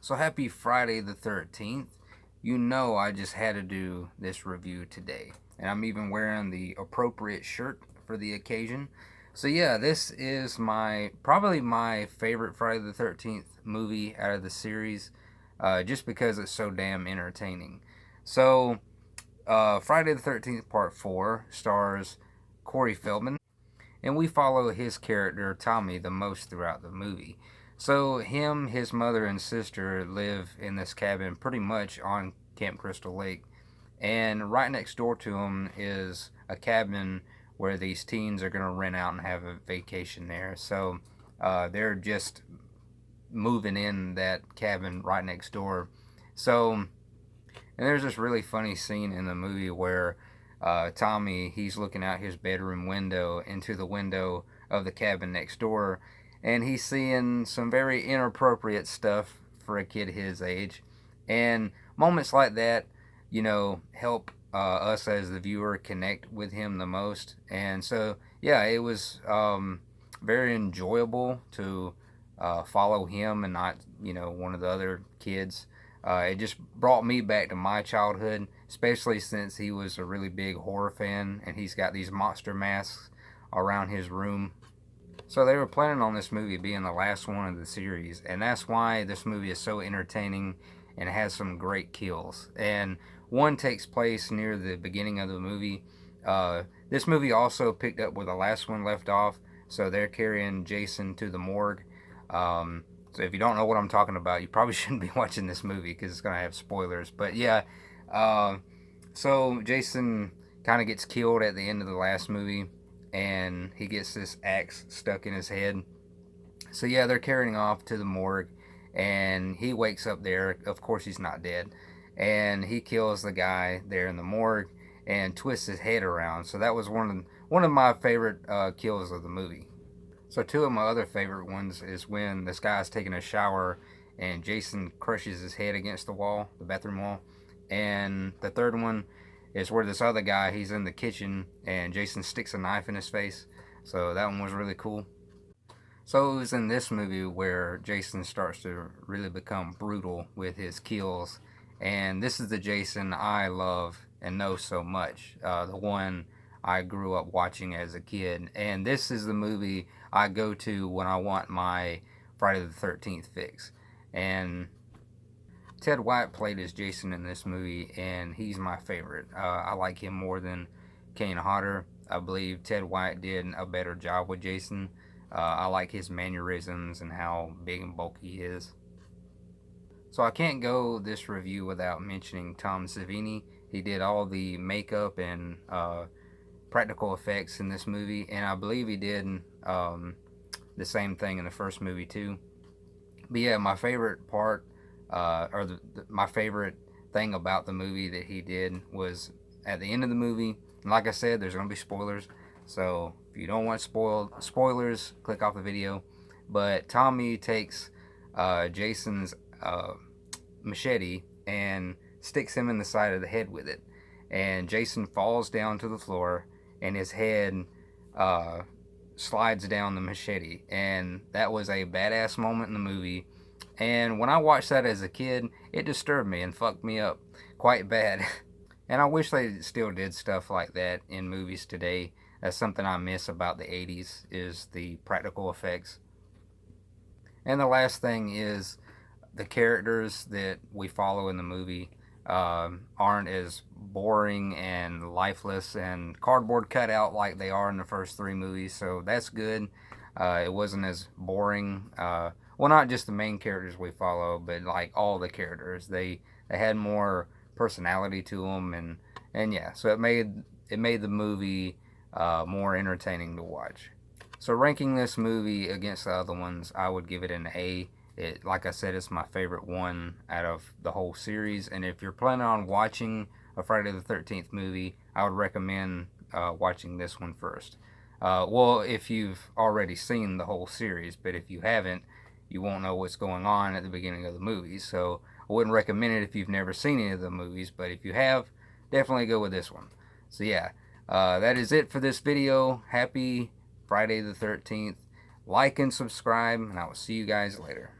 So happy Friday the 13th. You know I just had to do this review today. And I'm even wearing the appropriate shirt for the occasion. So yeah, this is probably my favorite Friday the 13th movie out of the series, just because it's so damn entertaining. So Friday the 13th Part 4 stars Corey Feldman, and we follow his character Tommy the most throughout the movie. So him, his mother, and sister live in this cabin pretty much on Camp Crystal Lake, and right next door to him is a cabin where these teens are going to rent out and have a vacation there. So they're just moving in that cabin right next door. So, and there's this really funny scene in the movie where Tommy, he's looking out his bedroom window into the window of the cabin next door, and he's seeing some very inappropriate stuff for a kid his age. And moments like that, help us as the viewer connect with him the most. And so, yeah, it was very enjoyable to follow him and not, one of the other kids. It just brought me back to my childhood, especially since he was a really big horror fan and he's got these monster masks around his room. So they were planning on this movie being the last one of the series, and that's why this movie is so entertaining and has some great kills. And one takes place near the beginning of the movie. This movie also picked up where the last one left off, so they're carrying Jason to the morgue. So if you don't know what I'm talking about, you probably shouldn't be watching this movie because it's going to have spoilers. But yeah, uh, so Jason kind of gets killed at the end of the last movie, and he gets this axe stuck in his head. So yeah, they're carrying him off to the morgue, and he wakes up there. Of course, he's not dead, and he kills the guy there in the morgue and twists his head around. So that was one of my favorite kills of the movie. So two of my other favorite ones is when this guy's taking a shower and Jason crushes his head against the wall, the bathroom wall. And the third one is where this other guy, he's in the kitchen and Jason sticks a knife in his face. So that one was really cool. So it was in this movie where Jason starts to really become brutal with his kills. And this is the Jason I love and know so much. The one I grew up watching as a kid. And this is the movie I go to when I want my Friday the 13th fix. And Ted White played as Jason in this movie, and he's my favorite. I like him more than Kane Hodder. I believe Ted White did a better job with Jason. I like his mannerisms and how big and bulky he is. So I can't go this review without mentioning Tom Savini. He did all the makeup and practical effects in this movie, and I believe he did the same thing in the first movie too. But yeah, my favorite part, my favorite thing about the movie that he did was at the end of the movie. And like I said, there's gonna be spoilers, so if you don't want spoilers, click off the video. But Tommy takes Jason's machete and sticks him in the side of the head with it, and Jason falls down to the floor, and his head uh, slides down the machete, and that was a badass moment in the movie. And when I watched that as a kid, it disturbed me and fucked me up quite bad. And I wish they still did stuff like that in movies today. That's something I miss about the 80s is the practical effects. And the last thing is the characters that we follow in the movie aren't as boring and lifeless and cardboard cutout like they are in the first three movies. So that's good. It wasn't as boring. Well, not just the main characters we follow, but like all the characters. They had more personality to them, and yeah, so it made the movie more entertaining to watch. So ranking this movie against the other ones, I would give it an A. It, like I said, it's my favorite one out of the whole series. And if you're planning on watching a Friday the 13th movie, I would recommend watching this one first. Well, if you've already seen the whole series, but if you haven't, you won't know what's going on at the beginning of the movies. So I wouldn't recommend it if you've never seen any of the movies, but if you have, definitely go with this one. So yeah, that is it for this video. Happy Friday the 13th. Like and subscribe, and I will see you guys later.